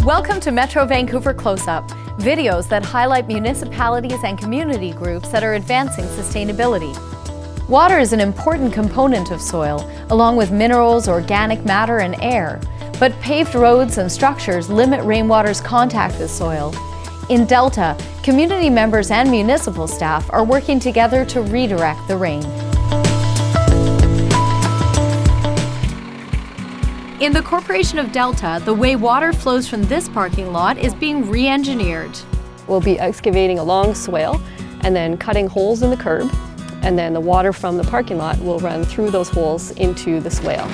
Welcome to Metro Vancouver Close-Up, videos that highlight municipalities and community groups that are advancing sustainability. Water is an important component of soil, along with minerals, organic matter, and air. But paved roads and structures limit rainwater's contact with soil. In Delta, community members and municipal staff are working together to redirect the rain. In the Corporation of Delta, the way water flows from this parking lot is being re-engineered. We'll be excavating a long swale and then cutting holes in the curb, and then the water from the parking lot will run through those holes into the swale.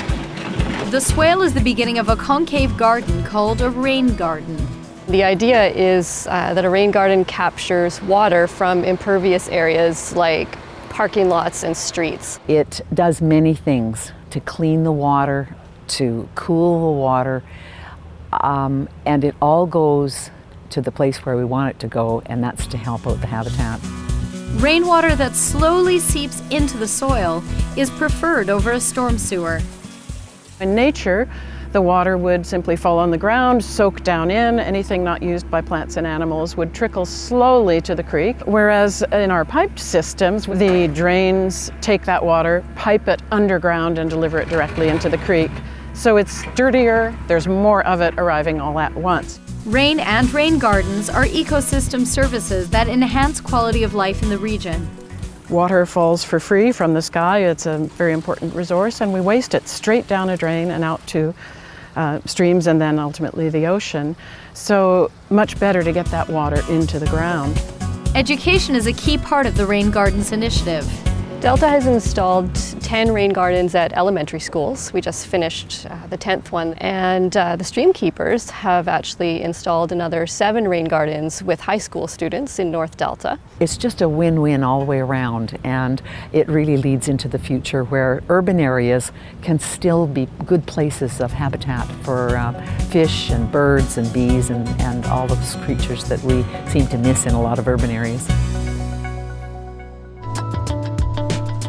The swale is the beginning of a concave garden called a rain garden. The idea is that a rain garden captures water from impervious areas like parking lots and streets. It does many things to clean the water, to cool the water, and it all goes to the place where we want it to go, and that's to help out the habitat. Rainwater that slowly seeps into the soil is preferred over a storm sewer. In nature, the water would simply fall on the ground, soak down in. Anything not used by plants and animals would trickle slowly to the creek, whereas in our piped systems, the drains take that water, pipe it underground, and deliver it directly into the creek. So it's dirtier, there's more of it arriving all at once. Rain and rain gardens are ecosystem services that enhance quality of life in the region. Water falls for free from the sky. It's a very important resource, and we waste it straight down a drain and out to streams and then ultimately the ocean. So much better to get that water into the ground. Education is a key part of the Rain Gardens initiative. Delta has installed 10 rain gardens at elementary schools. We just finished the 10th one, and the Streamkeepers have actually installed another 7 rain gardens with high school students in North Delta. It's just a win-win all the way around, and it really leads into the future where urban areas can still be good places of habitat for fish and birds and bees and all those creatures that we seem to miss in a lot of urban areas.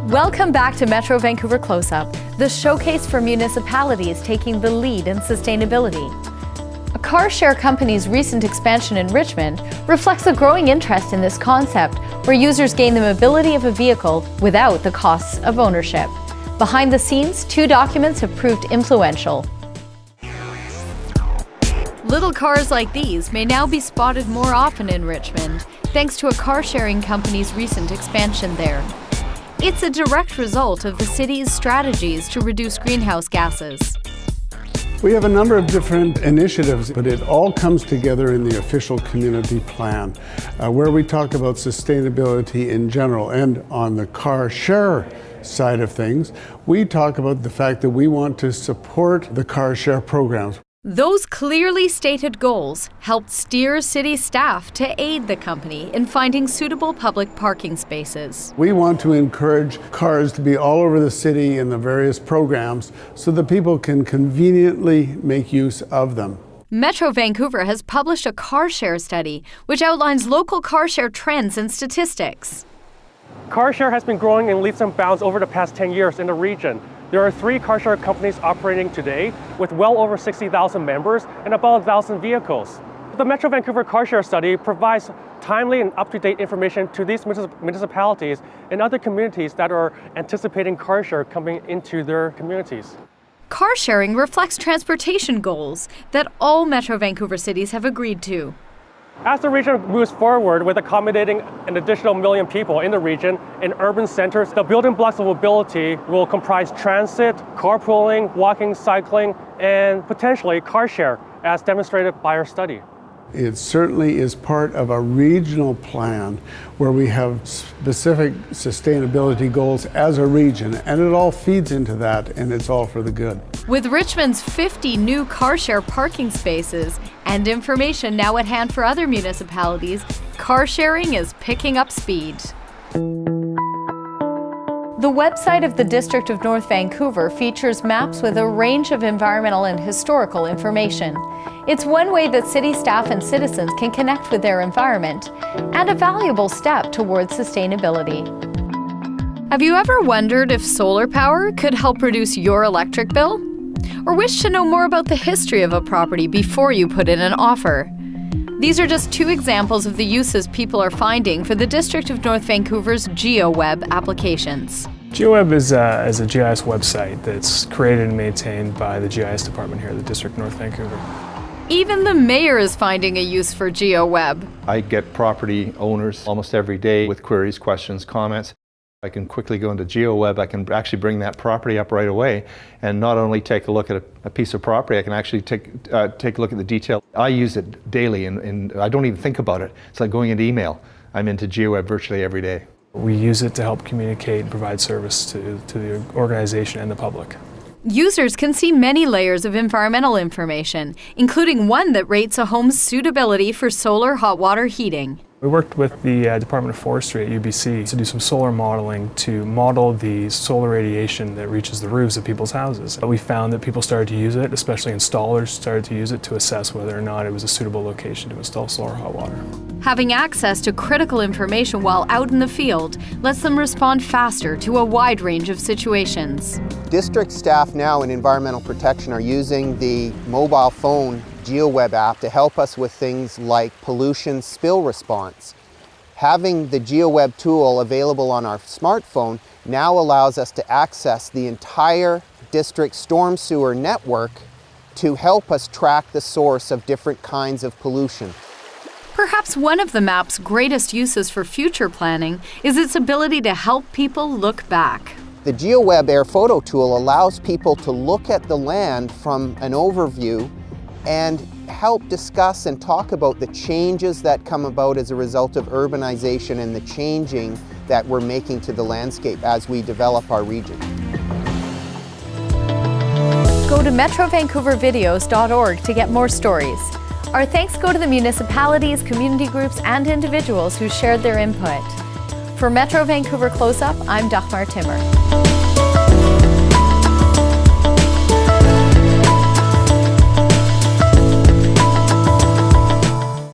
Welcome back to Metro Vancouver Close-Up, the showcase for municipalities taking the lead in sustainability. A car share company's recent expansion in Richmond reflects a growing interest in this concept, where users gain the mobility of a vehicle without the costs of ownership. Behind the scenes, 2 documents have proved influential. Little cars like these may now be spotted more often in Richmond, thanks to a car sharing company's recent expansion there. It's a direct result of the city's strategies to reduce greenhouse gases. We have a number of different initiatives, but it all comes together in the official community plan, where we talk about sustainability in general. And on the car share side of things, we talk about the fact that we want to support the car share programs. Those clearly stated goals helped steer city staff to aid the company in finding suitable public parking spaces. We want to encourage cars to be all over the city in the various programs so that people can conveniently make use of them. Metro Vancouver has published a car share study which outlines local car share trends and statistics. Car share has been growing in leaps and bounds over the past 10 years in the region. There are 3 car share companies operating today with well over 60,000 members and about 1,000 vehicles. The Metro Vancouver Car Share Study provides timely and up-to-date information to these municipalities and other communities that are anticipating car share coming into their communities. Car sharing reflects transportation goals that all Metro Vancouver cities have agreed to. As the region moves forward with accommodating an additional 1 million people in the region in urban centers, the building blocks of mobility will comprise transit, carpooling, walking, cycling, and potentially car share, as demonstrated by our study. It certainly is part of a regional plan where we have specific sustainability goals as a region, and it all feeds into that, and it's all for the good. With Richmond's 50 new car share parking spaces and information now at hand for other municipalities, car sharing is picking up speed. The website of the District of North Vancouver features maps with a range of environmental and historical information. It's one way that city staff and citizens can connect with their environment, and a valuable step towards sustainability. Have you ever wondered if solar power could help reduce your electric bill? Or wish to know more about the history of a property before you put in an offer? These are just two examples of the uses people are finding for the District of North Vancouver's GeoWeb applications. GeoWeb is a GIS website that's created and maintained by the GIS department here at the District of North Vancouver. Even the mayor is finding a use for GeoWeb. I get property owners almost every day with queries, questions, comments. I can quickly go into GeoWeb. I can actually bring that property up right away and not only take a look at a piece of property, I can actually take a look at the detail. I use it daily and I don't even think about it. It's like going into email. I'm into GeoWeb virtually every day. We use it to help communicate and provide service to the organization and the public. Users can see many layers of environmental information, including one that rates a home's suitability for solar hot water heating. We worked with the Department of Forestry at UBC to do some solar modeling to model the solar radiation that reaches the roofs of people's houses. We found that people started to use it, especially installers started to use it to assess whether or not it was a suitable location to install solar hot water. Having access to critical information while out in the field lets them respond faster to a wide range of situations. District staff now in environmental protection are using the mobile phone GeoWeb app to help us with things like pollution spill response. Having the GeoWeb tool available on our smartphone now allows us to access the entire district storm sewer network to help us track the source of different kinds of pollution. Perhaps one of the map's greatest uses for future planning is its ability to help people look back. The GeoWeb Air Photo tool allows people to look at the land from an overview and help discuss and talk about the changes that come about as a result of urbanization and the changing that we're making to the landscape as we develop our region. Go to metrovancouvervideos.org to get more stories. Our thanks go to the municipalities, community groups, and individuals who shared their input. For Metro Vancouver Close-Up, I'm Dagmar Timmer.